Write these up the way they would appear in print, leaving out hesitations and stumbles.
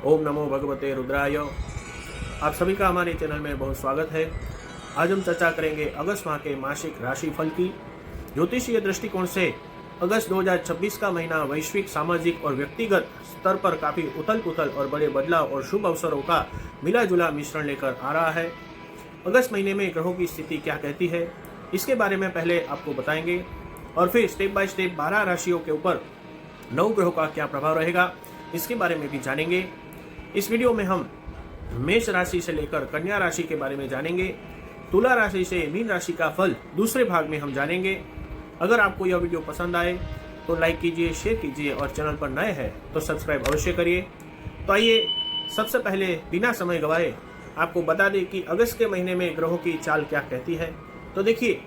ओम नमो भगवते रुद्राय। आप सभी का हमारे चैनल में बहुत स्वागत है। आज हम चर्चा करेंगे अगस्त माह के मासिक राशिफल की। ज्योतिषीय दृष्टिकोण से अगस्त 2026 का महीना वैश्विक, सामाजिक और व्यक्तिगत स्तर पर काफी उथल पुथल और बड़े बदलाव और शुभ अवसरों का मिला जुला मिश्रण लेकर आ रहा है। अगस्त महीने में ग्रहों की स्थिति क्या कहती है, इसके बारे में पहले आपको बताएंगे और फिर स्टेप बाय स्टेप 12 राशियों के ऊपर 9 ग्रहों का क्या प्रभाव रहेगा, इसके बारे में भी जानेंगे। इस वीडियो में हम मेष राशि से लेकर कन्या राशि के बारे में जानेंगे। तुला राशि से मीन राशि का फल दूसरे भाग में हम जानेंगे। अगर आपको यह वीडियो पसंद आए तो लाइक कीजिए, शेयर कीजिए और चैनल पर नए हैं तो सब्सक्राइब अवश्य करिए। तो आइए सबसे पहले बिना समय गवाए आपको बता दें कि अगस्त के महीने में ग्रहों की चाल क्या कहती है। तो देखिए,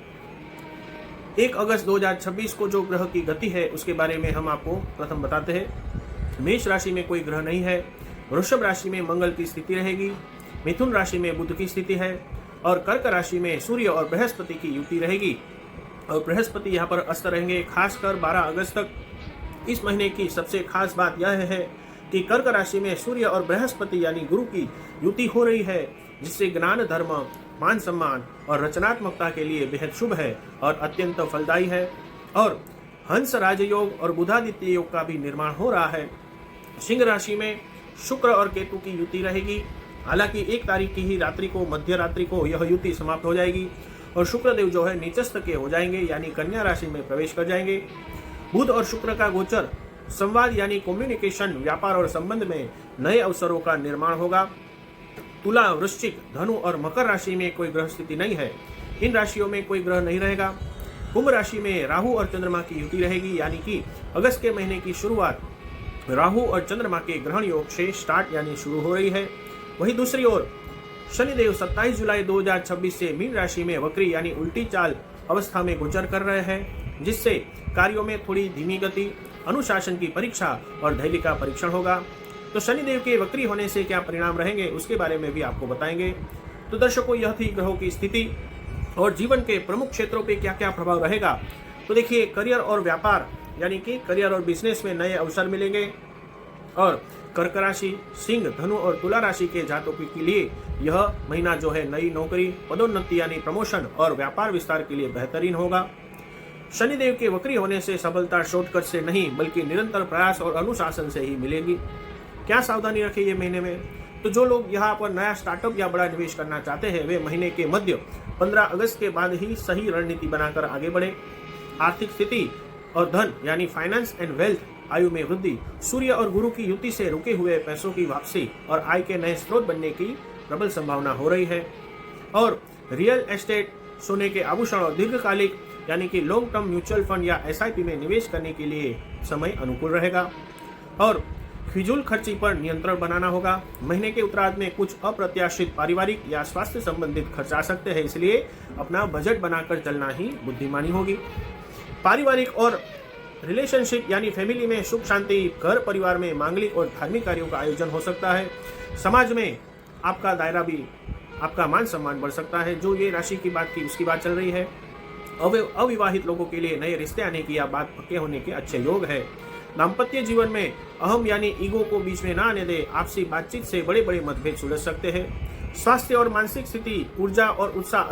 1 अगस्त 2026 को जो ग्रह की गति है उसके बारे में हम आपको प्रथम बताते हैं। मेष राशि में कोई ग्रह नहीं है। वृषभ राशि में मंगल की स्थिति रहेगी। मिथुन राशि में बुध की स्थिति है और कर्क राशि में सूर्य और बृहस्पति की युति रहेगी और बृहस्पति यहाँ पर अस्त रहेंगे खासकर 12 अगस्त तक। इस महीने की सबसे खास बात यह है कि कर्क राशि में सूर्य और बृहस्पति यानी गुरु की युति हो रही है, जिससे ज्ञान, धर्म, मान सम्मान और रचनात्मकता के लिए बेहद शुभ है और अत्यंत फलदायी है। और हंस राजयोग और बुधादित्य योग का भी निर्माण हो रहा है। सिंह राशि में शुक्र और केतु की युति रहेगी। हालांकि 1 तारीख की ही रात्रि को, मध्य रात्रि को यह युति समाप्त हो जाएगी और शुक्रदेव जो है नीचस्थ के हो जाएंगे, यानी कन्या राशि में प्रवेश कर जाएंगे। बुध और शुक्र का गोचर संवाद यानी कम्युनिकेशन, व्यापार और संबंध में नए अवसरों का निर्माण होगा। तुला, वृश्चिक, धनु और मकर राशि में कोई ग्रह स्थिति नहीं है। इन राशियों में कोई ग्रह नहीं रहेगा। कुंभ राशि में राहु और चंद्रमा की युति रहेगी, यानी कि अगस्त के महीने की शुरुआत राहु और चंद्रमा के ग्रहण योग से स्टार्ट यानी शुरू हो रही है। वहीं दूसरी ओर शनिदेव 27 जुलाई 2026 से मीन राशि में वक्री यानी उल्टी चाल अवस्था में गोचर कर रहे हैं, जिससे कार्यों में थोड़ी धीमी गति, अनुशासन की परीक्षा और धैर्य का परीक्षण होगा। तो शनिदेव के वक्री होने से क्या परिणाम रहेंगे उसके बारे में भी आपको बताएंगे। तो दर्शकों, यह थी ग्रहों की स्थिति और जीवन के प्रमुख क्षेत्रों पे क्या क्या प्रभाव रहेगा। तो देखिए, करियर और व्यापार यानी कि करियर और बिजनेस में नए अवसर मिलेंगे और कर्क राशि, सिंह, धनु और तुला राशि के जातकों के लिए यह महीना जो है नई नौकरी, पदोन्नति यानी प्रमोशन और व्यापार विस्तार के लिए बेहतरीन होगा। शनिदेव के वक्री होने से सफलता शॉर्टकट से नहीं बल्कि निरंतर प्रयास और अनुशासन से ही मिलेगी। क्या सावधानी रखें ये महीने में? तो जो लोग यहाँ पर नया स्टार्टअप या बड़ा निवेश करना चाहते हैं वे महीने के मध्य 15 अगस्त के बाद ही सही रणनीति बनाकर आगे बढ़े। आर्थिक स्थिति और धन यानी फाइनेंस एंड वेल्थ, आयु में वृद्धि, सूर्य और गुरु की युति से रुके हुए पैसों की वापसी और आय के नए स्रोत बनने की प्रबल संभावना हो रही है। और रियल एस्टेट, सोने के आभूषण और दीर्घकालिक यानी कि लॉन्ग टर्म म्यूचुअल फंड या SIP में निवेश करने के लिए समय अनुकूल रहेगा। और फिजूल खर्ची पर नियंत्रण बनाना होगा। महीने के उत्तरार्ध में कुछ अप्रत्याशित पारिवारिक या स्वास्थ्य संबंधित खर्च आ सकते हैं, इसलिए अपना बजट बनाकर चलना ही बुद्धिमानी होगी। पारिवारिक और रिलेशनशिप यानी फैमिली में सुख शांति, घर परिवार में मांगलिक और धार्मिक कार्यों का आयोजन हो सकता है। समाज में आपका दायरा भी, आपका मान सम्मान बढ़ सकता है। जो ये राशि की बात की उसकी बात चल रही है। अविवाहित लोगों के लिए नए रिश्ते आने की या बात पक्के होने के अच्छे योग है। दाम्पत्य जीवन में अहम यानी ईगो को बीच में ना आने दे। आपसी बातचीत से बड़े बड़े मतभेद सुलझ सकते हैं। स्वास्थ्य और मानसिक स्थिति, ऊर्जा और उत्साह,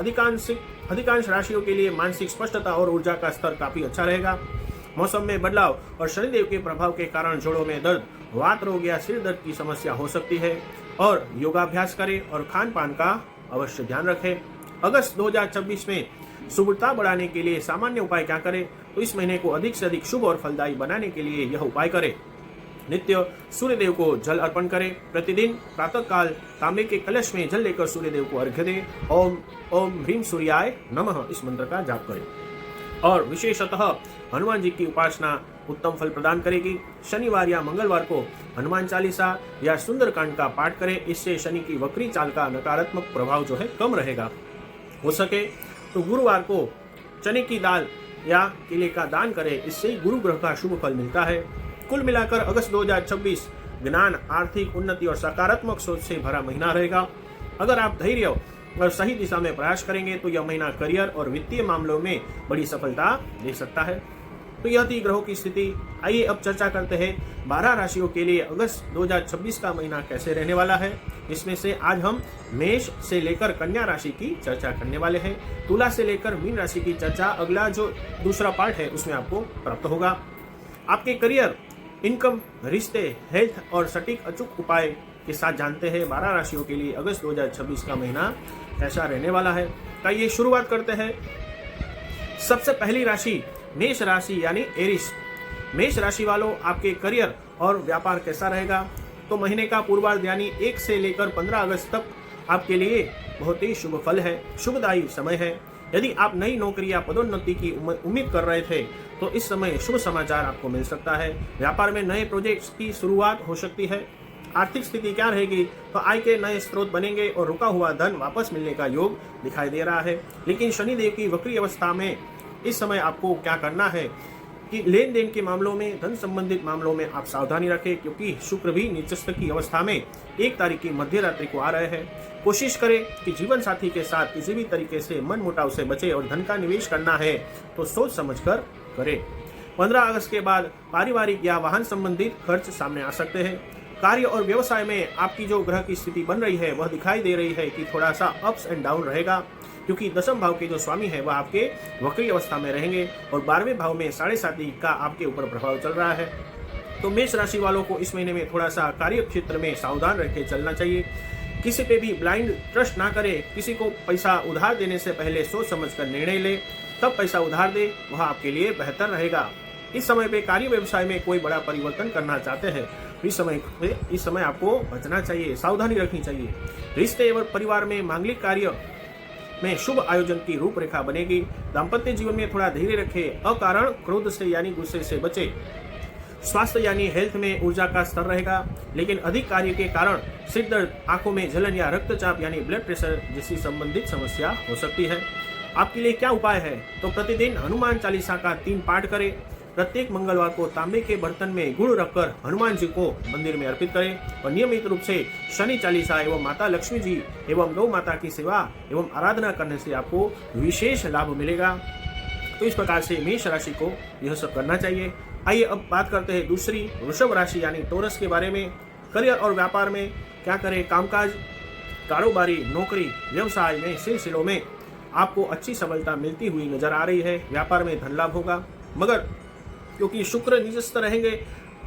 अधिकांश राशियों के लिए मानसिक स्पष्टता और ऊर्जा का स्तर काफी अच्छा रहेगा। मौसम में बदलाव और शनिदेव के प्रभाव के कारण जोड़ों में दर्द, वात रोग या सिर दर्द की समस्या हो सकती है और योगाभ्यास करें और खान पान का अवश्य ध्यान रखें। अगस्त 2026 में शुभता बढ़ाने के लिए सामान्य उपाय क्या करें? तो इस महीने को अधिक से अधिक शुभ और फलदायी बनाने के लिए यह उपाय करें। नित्य सूर्यदेव को जल अर्पण करें। प्रतिदिन प्रातः काल तांबे के कलश में जल लेकर सूर्यदेव को अर्घ्य दें। ओम ओम ह्रीम सूर्याय नमः इस मंत्र का जाप करें। और विशेषतः हनुमान जी की उपासना उत्तम फल प्रदान करेगी। शनिवार या मंगलवार को हनुमान चालीसा या सुंदरकांड का पाठ करें। इससे शनि की वक्री चाल का नकारात्मक प्रभाव जो है कम रहेगा। हो सके तो गुरुवार को चने की दाल या केले का दान करें। इससे गुरु ग्रह का शुभ फल मिलता है। कुल मिलाकर अगस्त 2026 ज्ञान, आर्थिक उन्नति और सकारात्मक सोच से भरा महीना रहेगा। अगर आप धैर्य और सही दिशा में प्रयास करेंगे तो यह महीना करियर और वित्तीय मामलों में बड़ी सफलता दे सकता है। तो यह थी ग्रहों की स्थिति। आइए अब चर्चा करते हैं 12 राशियों के लिए अगस्त 2026 का महीना कैसे रहने वाला है। इसमें से आज हम मेष से लेकर कन्या राशि की चर्चा करने वाले हैं। तुला से लेकर मीन राशि की चर्चा अगला जो दूसरा पार्ट है उसमें आपको प्राप्त होगा। आपके करियर, इनकम, रिश्ते, हेल्थ और सटीक अचूक उपाय के साथ जानते हैं 12 राशियों के लिए अगस्त 2026 का महीना कैसा रहने वाला है। तो ये शुरुआत करते हैं। सबसे पहली राशि मेष राशि यानी एरिस। मेष राशि वालों, आपके करियर और व्यापार कैसा रहेगा? तो महीने का पूर्वार्ध यानी 1 से लेकर 15 अगस्त तक आपके लिए बहुत ही शुभ फल है, शुभदायी समय है। यदि आप नई नौकरी या पदोन्नति की उम्मीद कर रहे थे तो इस समय शुभ समाचार आपको मिल सकता है। व्यापार में नए प्रोजेक्ट्स की शुरुआत हो सकती है। आर्थिक स्थिति क्या रहेगी? तो आय के नए स्रोत बनेंगे और रुका हुआ धन वापस मिलने का योग दिखाई दे रहा है। लेकिन शनिदेव की वक्री अवस्था में इस समय आपको क्या करना है कि लेन देन के मामलों में, धन संबंधित मामलों में आप सावधानी रखें, क्योंकि शुक्र भी नीचस्थ की अवस्था में 1 तारीख की मध्य रात्रि को आ रहे हैं। कोशिश करें कि जीवन साथी के साथ किसी भी तरीके से मन मुटाव से बचे और धन का निवेश करना है तो सोच समझकर करें। 15 अगस्त के बाद पारिवारिक या वाहन संबंधित खर्च सामने आ सकते हैं। कार्य और व्यवसाय में आपकी जो ग्रह की स्थिति बन रही है वह दिखाई दे रही है कि थोड़ा सा अप्स एंड डाउन रहेगा, क्योंकि दशम भाव के जो स्वामी है वह आपके वक्री अवस्था में रहेंगे और 12वें भाव में 7.5 का आपके ऊपर प्रभाव चल रहा है। तो मेष राशि वालों को इस महीने में थोड़ा सा कार्य क्षेत्र में सावधान रह के चलना चाहिए। किसी पे भी ब्लाइंड ट्रस्ट ना करें। किसी को पैसा उधार देने से पहले सोच समझ कर निर्णय ले, तब पैसा उधार दे, वह आपके लिए बेहतर रहेगा। इस समय पे कार्य व्यवसाय में कोई बड़ा परिवर्तन करना चाहते हैं, इस समय आपको बचना चाहिए, सावधानी रखनी चाहिए। रिश्ते एवं परिवार में मांगलिक कार्य में शुभ आयोजन की रूपरेखा बनेगी। दाम्पत्य जीवन में थोड़ा धैर्य रखें, अकारण क्रोध से यानी गुस्से से बचे। स्वास्थ्य यानी हेल्थ में ऊर्जा का स्तर रहेगा, लेकिन अधिक कार्य के कारण सिर दर्द, आंखों में जलन या रक्तचाप यानी ब्लड प्रेशर जैसी संबंधित समस्या हो सकती है। आपके लिए क्या उपाय है? तो प्रतिदिन हनुमान चालीसा का 3 पाठ करें। प्रत्येक मंगलवार को तांबे के बर्तन में गुड़ रखकर हनुमान जी को मंदिर में अर्पित करें और नियमित रूप से शनि चालीसा एवं माता लक्ष्मी जी एवं गौ माता की सेवा एवं आराधना करने से आपको विशेष लाभ मिलेगा। तो इस प्रकार से मेष राशि को यह सब करना चाहिए। आइए अब बात करते हैं दूसरी वृषभ राशि यानी टोरस के बारे में। करियर और व्यापार में क्या करें? कामकाज, कारोबारी, नौकरी, व्यवसाय में सिलसिलों में आपको अच्छी सफलता मिलती हुई नजर आ रही है। व्यापार में धन लाभ होगा, मगर क्योंकि शुक्र निजस्थ रहेंगे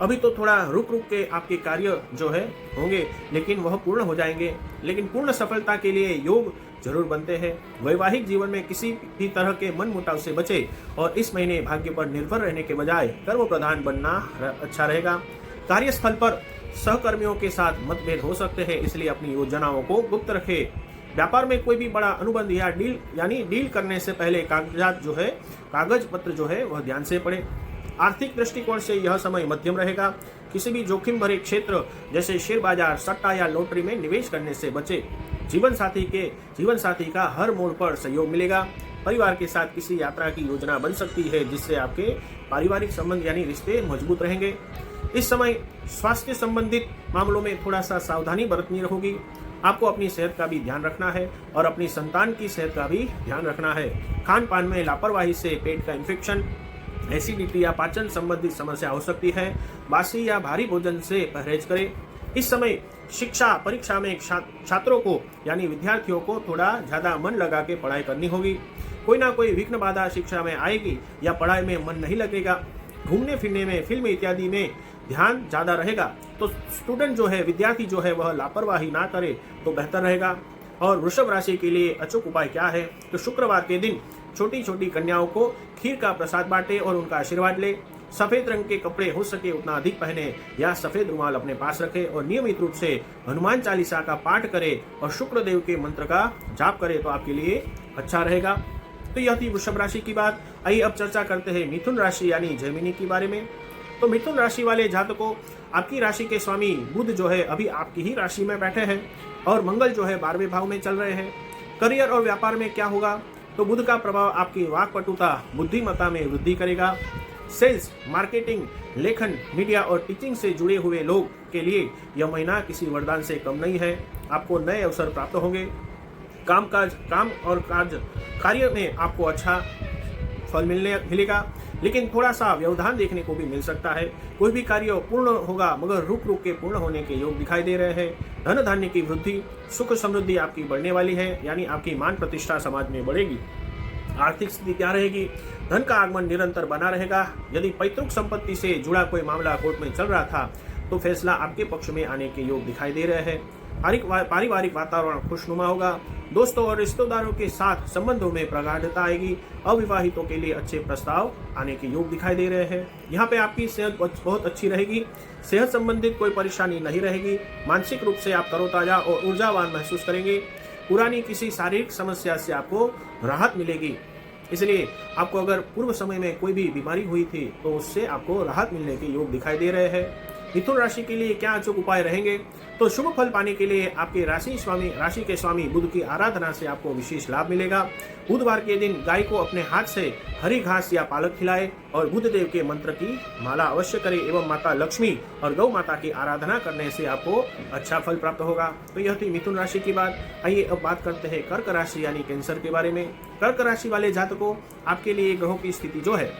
अभी तो थोड़ा रुक के आपके कार्य जो है होंगे, लेकिन वह पूर्ण हो जाएंगे। लेकिन पूर्ण सफलता के लिए योग जरूर बनते हैं। वैवाहिक जीवन में किसी भी तरह के मन मुटाव से बचे और इस महीने भाग्य पर निर्भर रहने के बजाय कर्म प्रधान बनना अच्छा रहेगा। कार्यस्थल पर सहकर्मियों के साथ मतभेद हो सकते हैं, इसलिए अपनी योजनाओं को गुप्त रखें। व्यापार में कोई भी बड़ा अनुबंध या डील करने से पहले कागज पत्र जो है वह ध्यान से पढ़े। आर्थिक दृष्टिकोण से यह समय मध्यम रहेगा। किसी भी जोखिम भरे क्षेत्र जैसे शेयर बाजार, सट्टा या लॉटरी में निवेश करने से बचे। जीवन साथी का हर मोड़ पर सहयोग मिलेगा। परिवार के साथ किसी यात्रा की योजना बन सकती है, जिससे आपके पारिवारिक संबंध यानी रिश्ते मजबूत रहेंगे। इस समय स्वास्थ्य संबंधित मामलों में थोड़ा सा सावधानी बरतनी होगी। आपको अपनी सेहत का भी ध्यान रखना है और अपनी संतान की सेहत का भी ध्यान रखना है। खान पान में लापरवाही से पेट का इन्फेक्शन, एसिडिटी या पाचन संबंधित समस्या हो सकती है। बासी या भारी भोजन से परहेज करें। इस समय शिक्षा परीक्षा में छात्रों को यानी विद्यार्थियों को थोड़ा ज्यादा मन लगा के पढ़ाई करनी होगी। कोई ना कोई विघ्न बाधा शिक्षा में आएगी या पढ़ाई में मन नहीं लगेगा। घूमने फिरने में, फिल्म इत्यादि में ध्यान ज्यादा रहेगा। तो स्टूडेंट जो है, विद्यार्थी जो है, वह लापरवाही ना करे तो बेहतर रहेगा। और वृषभ राशि के लिए अचूक उपाय क्या है? तो शुक्रवार के दिन छोटी छोटी कन्याओं को खीर का प्रसाद बांटे और उनका आशीर्वाद ले। सफेद रंग के कपड़े हो सके उतना अधिक पहने या सफेद रुमाल अपने पास रखे और नियमित रूप से हनुमान चालीसा का पाठ करे और शुक्र देव के मंत्र का जाप करे तो आपके लिए अच्छा रहेगा। तो यह थी वृषभ राशि की बात। आइए अब चर्चा करते हैं मिथुन राशि यानी जेमिनी के बारे में। तो मिथुन राशि वाले जातकों, आपकी राशि के स्वामी बुध जो है अभी आपकी ही राशि में बैठे हैं और मंगल जो है 12वें भाव में चल रहे हैं। करियर और व्यापार में क्या होगा? तो बुध का प्रभाव आपकी वाक्पटुता, बुद्धिमत्ता में वृद्धि करेगा। सेल्स, मार्केटिंग, लेखन, मीडिया और टीचिंग से जुड़े हुए लोग के लिए यह महीना किसी वरदान से कम नहीं है। आपको नए अवसर प्राप्त होंगे। काम और कार्य में आपको अच्छा फल मिलेगा। लेकिन थोड़ा सा व्यवधान देखने को भी मिल सकता है। कोई भी कार्य पूर्ण होगा मगर रुक रुक के पूर्ण होने के योग दिखाई दे रहे हैं। धन धान्य की वृद्धि, सुख समृद्धि आपकी बढ़ने वाली है, यानी आपकी मान प्रतिष्ठा समाज में बढ़ेगी। आर्थिक स्थिति क्या रहेगी? धन का आगमन निरंतर बना रहेगा। यदि पैतृक संपत्ति से जुड़ा कोई मामला कोर्ट में चल रहा था तो फैसला आपके पक्ष में आने के योग दिखाई दे रहे हैं। पारिवारिक वातावरण खुशनुमा होगा। दोस्तों और रिश्तेदारों के साथ संबंधों में प्रगाढ़ता आएगी। अविवाहितों के लिए अच्छे प्रस्ताव आने के योग दिखाई दे रहे हैं। यहाँ पे आपकी सेहत बहुत अच्छी रहेगी। सेहत संबंधित कोई परेशानी नहीं रहेगी। मानसिक रूप से आप तरोताजा और ऊर्जावान महसूस करेंगे। पुरानी किसी शारीरिक समस्या से आपको राहत मिलेगी। इसलिए आपको अगर पूर्व समय में कोई भी बीमारी हुई थी तो उससे आपको राहत मिलने के योग दिखाई दे रहे हैं। मिथुन राशि के लिए क्या अचूक उपाय रहेंगे? तो शुभ फल पाने के लिए आपके राशि के स्वामी बुध की आराधना से आपको विशेष लाभ मिलेगा। बुधवार के दिन गाय को अपने हाथ से हरी घास या पालक खिलाए और बुधदेव के मंत्र की माला अवश्य करें एवं माता लक्ष्मी और गौ माता की आराधना करने से आपको अच्छा फल प्राप्त होगा। तो यह थी मिथुन राशि की बात। आइए अब बात करते हैं कर्क राशि यानी कैंसर के बारे में। कर्क राशि वाले जातकों, आपके लिए ग्रहों की स्थिति जो है,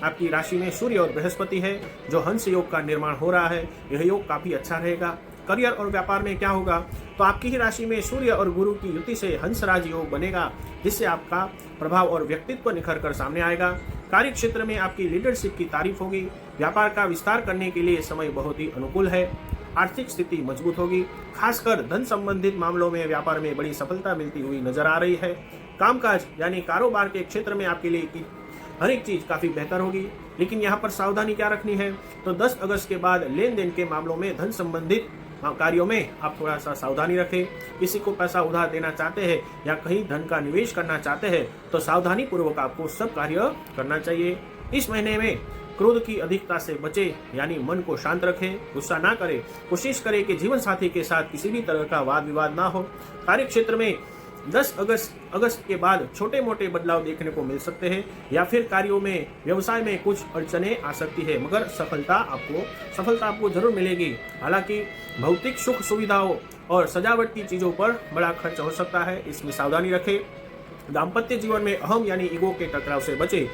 आपकी राशि में सूर्य और बृहस्पति है जो हंस योग का निर्माण हो रहा है। यह योग काफी अच्छा रहेगा। करियर और व्यापार में क्या होगा? तो आपकी ही राशि में सूर्य और गुरु की युति से हंसराज योग बनेगा, जिससे आपका प्रभाव और व्यक्तित्व निखर कर सामने आएगा। कार्य क्षेत्र में आपकी लीडरशिप की तारीफ होगी। व्यापार का विस्तार करने के लिए समय बहुत ही अनुकूल है। आर्थिक स्थिति मजबूत होगी। खासकर धन संबंधित मामलों में व्यापार में बड़ी सफलता मिलती हुई नजर आ रही है। कामकाज यानी कारोबार के क्षेत्र में आपके लिए हर एक चीज काफी बेहतर होगी। लेकिन यहाँ पर सावधानी क्या रखनी है? तो 10 अगस्त के बाद लेन देन के मामलों में धन संबंधित कार्यों में आप थोड़ा सा सावधानी रखें। किसी को पैसा उधार देना चाहते हैं या कहीं धन का निवेश करना चाहते हैं तो सावधानी पूर्वक आपको सब कार्य करना चाहिए। इस महीने में क्रोध की अधिकता से बचे, यानी मन को शांत रखें, गुस्सा ना करें। कोशिश करें कि जीवन साथी के साथ किसी भी तरह का वाद विवाद ना हो। कार्य क्षेत्र में 10 अगस्त के बाद छोटे मोटे बदलाव देखने को मिल सकते हैं या फिर कार्यों में व्यवसाय में कुछ अड़चने आ सकती है, मगर सफलता आपको जरूर मिलेगी। हालांकि भौतिक सुख सुविधाओं और सजावट की चीजों पर बड़ा खर्च हो सकता है, इसमें सावधानी रखें। दाम्पत्य जीवन में अहम यानी ईगो के टकराव से बचे।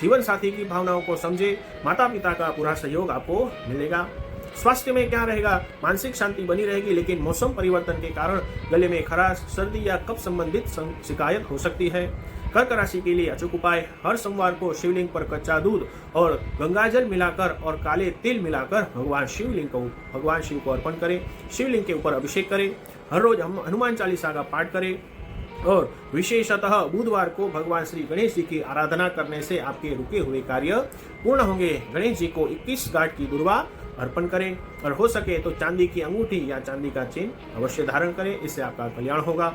जीवन साथी की भावनाओं को समझे। माता पिता का पूरा सहयोग आपको मिलेगा। स्वास्थ्य में क्या रहेगा? मानसिक शांति बनी रहेगी, लेकिन मौसम परिवर्तन के कारण गले में खराश, सर्दी या कफ संबंधित शिकायत हो सकती है। कर्क राशि के लिए अचूक उपाय: हर सोमवार को शिवलिंग पर कच्चा दूध और गंगाजल मिलाकर और काले तिल मिलाकर भगवान शिव को अर्पण करें। शिवलिंग के ऊपर अभिषेक करें। हर रोज हनुमान चालीसा का पाठ करें और विशेषतः बुधवार को भगवान श्री गणेश जी की आराधना करने से आपके रुके हुए कार्य पूर्ण होंगे। गणेश जी को 21 गांठ की दुर्वा अर्पण करें और हो सके तो चांदी की अंगूठी या चांदी का चेन अवश्य धारण करें, इससे आपका कल्याण होगा।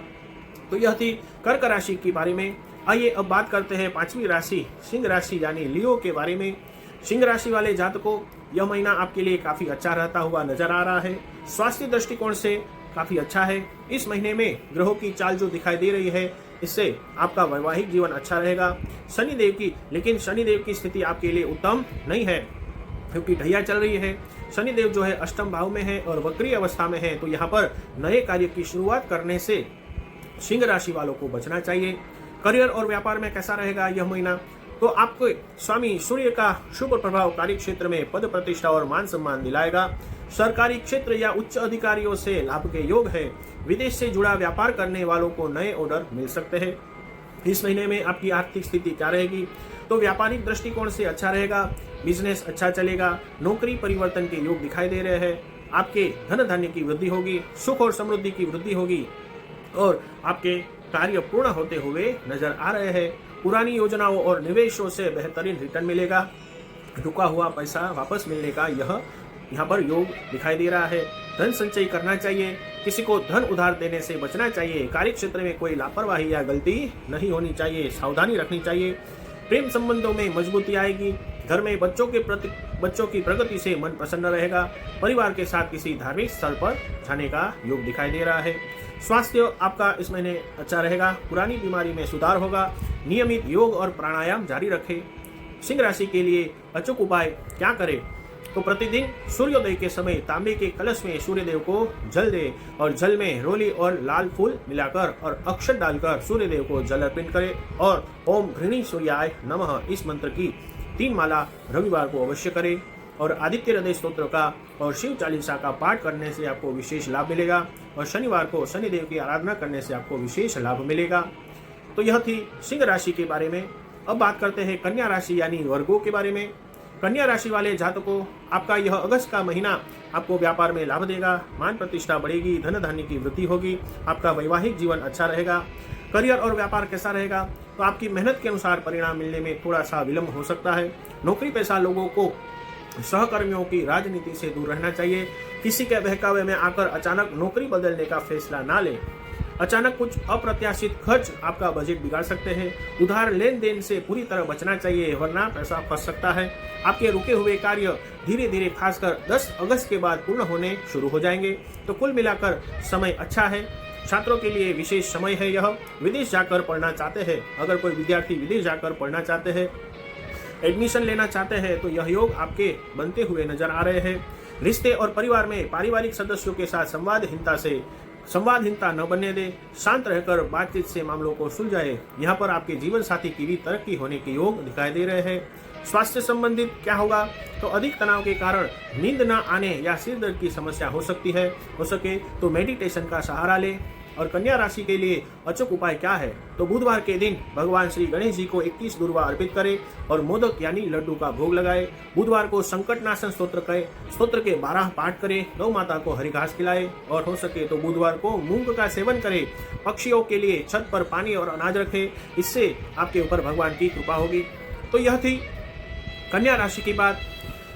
तो यह थी कर्क राशि के बारे में। आइए अब बात करते हैं 5वीं राशि सिंह राशि यानी लियो के बारे में। सिंह राशि वाले जातकों, यह महीना आपके लिए काफी अच्छा रहता हुआ नजर आ रहा है। स्वास्थ्य दृष्टिकोण से काफी अच्छा है। इस महीने में ग्रहों की चाल जो दिखाई दे रही है, इससे आपका वैवाहिक जीवन अच्छा रहेगा। लेकिन शनिदेव की स्थिति आपके लिए उत्तम नहीं है, क्योंकि ढैया चल रही है। शनिदेव जो है अष्टम भाव में है और वक्री अवस्था में है, तो यहाँ पर नए कार्य की शुरुआत करने से सिंह राशि वालों को बचना चाहिए। करियर और व्यापार में कैसा रहेगा यह महीना? तो आपको स्वामी सूर्य का शुभ प्रभाव कार्य क्षेत्र में पद प्रतिष्ठा और मान सम्मान दिलाएगा। सरकारी क्षेत्र या उच्च अधिकारियों से लाभ के योग है। विदेश से जुड़ा व्यापार करने वालों को नए ऑर्डर मिल सकते हैं। इस महीने में आपकी आर्थिक स्थिति क्या रहेगी? तो व्यापारिक दृष्टिकोण से अच्छा रहेगा। बिजनेस अच्छा चलेगा। नौकरी परिवर्तन के योग दिखाई दे रहे हैं। आपके धन धान्य की वृद्धि होगी। सुख और समृद्धि की वृद्धि होगी और आपके कार्य पूर्ण होते हुए नजर आ रहे हैं। पुरानी योजनाओं और निवेशों से बेहतरीन रिटर्न मिलेगा। रुका हुआ पैसा वापस मिलने का यहाँ पर योग दिखाई दे रहा है। धन संचय करना चाहिए। किसी को धन उधार देने से बचना चाहिए। कार्य क्षेत्र में कोई लापरवाही या गलती नहीं होनी चाहिए। सावधानी रखनी चाहिए। प्रेम संबंधों में मजबूती आएगी। घर में बच्चों की प्रगति से मन प्रसन्न रहेगा। परिवार के साथ किसी धार्मिक स्थल पर जाने का योग दिखाई दे रहा है। स्वास्थ्य आपका इस महीने अच्छा रहेगा। पुरानी बीमारी में सुधार होगा। नियमित योग और प्राणायाम जारी रखें। सिंह राशि के लिए अचूक उपाय क्या करें? तो प्रतिदिन सूर्योदय के समय तांबे के कलश में सूर्यदेव को जल दे और जल में रोली और लाल फूल मिलाकर और अक्षत डालकर सूर्यदेव को जल अर्पित करें और ओम घृणी सूर्याय नमः इस मंत्र की 3 माला रविवार को अवश्य करें और आदित्य हृदय स्तोत्र का और शिव चालीसा का पाठ करने से आपको विशेष लाभ मिलेगा और शनिवार को शनिदेव की आराधना करने से आपको विशेष लाभ मिलेगा। तो यह थी सिंह राशि के बारे में। अब बात करते हैं कन्या राशि यानी वर्गों के बारे में। कन्या राशि वाले जातकों, आपका यह अगस्त का महीना आपको व्यापार में लाभ देगा, मान प्रतिष्ठा बढ़ेगी, धन धान्य की वृद्धि होगी, आपका वैवाहिक जीवन अच्छा रहेगा। करियर और व्यापार कैसा रहेगा, तो आपकी मेहनत के अनुसार परिणाम मिलने में थोड़ा सा विलंब हो सकता है। नौकरी पेशा लोगों को सहकर्मियों की राजनीति से दूर रहना चाहिए। किसी के बहकावे में आकर अचानक नौकरी बदलने का फैसला ना लें। अचानक कुछ अप्रत्याशित खर्च आपका बजट बिगाड़ सकते हैं। उधार लेन देन से पूरी तरह बचना चाहिए, वरना पैसा फंस सकता है। आपके रुके हुए कार्य धीरे धीरे खासकर 10 अगस्त के बाद पूर्ण होने शुरू हो जाएंगे। तो कुल मिलाकर समय अच्छा है। छात्रों के लिए विशेष समय है यह। विदेश जाकर पढ़ना चाहते हैं, अगर कोई विद्यार्थी विदेश जाकर पढ़ना चाहते हैं, एडमिशन लेना चाहते हैं, तो यह योग आपके बनते हुए नजर आ रहे हैं। रिश्ते और परिवार में पारिवारिक सदस्यों के साथ संवादहीनता न बनने दे। शांत रहकर बातचीत से मामलों को सुलझाए। यहाँ पर आपके जीवन साथी की भी तरक्की होने के योग दिखाई दे रहे हैं। स्वास्थ्य संबंधित क्या होगा, तो अधिक तनाव के कारण नींद न आने या सिर दर्द की समस्या हो सकती है। हो सके तो मेडिटेशन का सहारा लें। और कन्या राशि के लिए अचूक उपाय क्या है, तो बुधवार के दिन भगवान श्री गणेश जी को 21 दुर्वा अर्पित करें और मोदक यानी लड्डू का भोग लगाए। बुधवार को संकटनाशन स्तोत्र के 12 पाठ करें। गौ माता को हरी घास खिलाए और हो सके तो बुधवार को मूंग का सेवन करें। पक्षियों के लिए छत पर पानी और अनाज रखें, इससे आपके ऊपर भगवान की कृपा होगी। तो यह थी कन्या राशि की बात।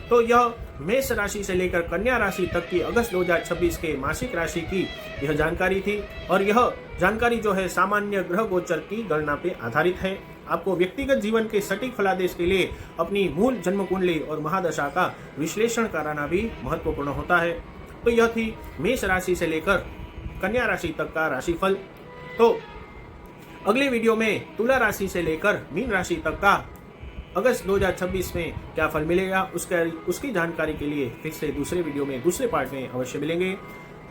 तो यह मेष राशि से लेकर कन्या राशि तक की अगस्त 2026 के मासिक राशि की यह जानकारी थी। और यह जानकारी जो है सामान्य ग्रह गोचर की गणना पे आधारित है। आपको व्यक्तिगत जीवन के सटीक फलादेश के लिए अपनी मूल जन्म कुंडली और महादशा का विश्लेषण कराना भी महत्वपूर्ण होता है। तो यह थी मेष राशि से लेकर कन्या राशि तक का राशिफल। तो अगले वीडियो में तुला राशि से लेकर मीन राशि तक का अगस्त 2026 में क्या फल मिलेगा, उसकी जानकारी के लिए फिर से दूसरे वीडियो में दूसरे पार्ट में अवश्य मिलेंगे।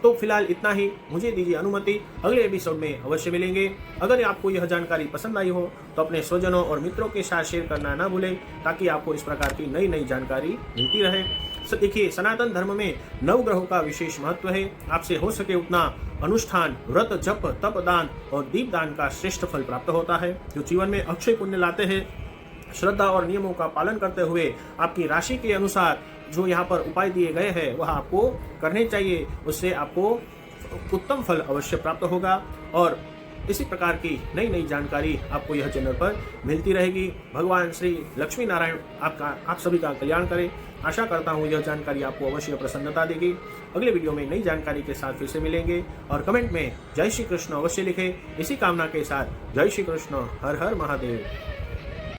तो फिलहाल इतना ही, मुझे दीजिए अनुमति, अगले एपिसोड में अवश्य मिलेंगे। अगर आपको यह जानकारी पसंद आई हो तो अपने स्वजनों और मित्रों के साथ शेयर करना ना भूलें, ताकि आपको इस प्रकार की नई नई जानकारी मिलती रहे। देखिए, सनातन धर्म में नवग्रहों का विशेष महत्व है। आपसे हो सके उतना अनुष्ठान, व्रत, जप, तप, दान और दीपदान का श्रेष्ठ फल प्राप्त होता है, जो जीवन में अक्षय पुण्य लाते हैं। श्रद्धा और नियमों का पालन करते हुए आपकी राशि के अनुसार जो यहाँ पर उपाय दिए गए हैं वह आपको करने चाहिए। उससे आपको उत्तम फल अवश्य प्राप्त होगा और इसी प्रकार की नई नई जानकारी आपको यह चैनल पर मिलती रहेगी। भगवान श्री लक्ष्मी नारायण आप सभी का कल्याण करें। आशा करता हूँ यह जानकारी आपको अवश्य प्रसन्नता देगी। अगले वीडियो में नई जानकारी के साथ फिर से मिलेंगे और कमेंट में जय श्री कृष्ण अवश्य लिखें। इसी कामना के साथ जय श्री कृष्ण, हर हर महादेव।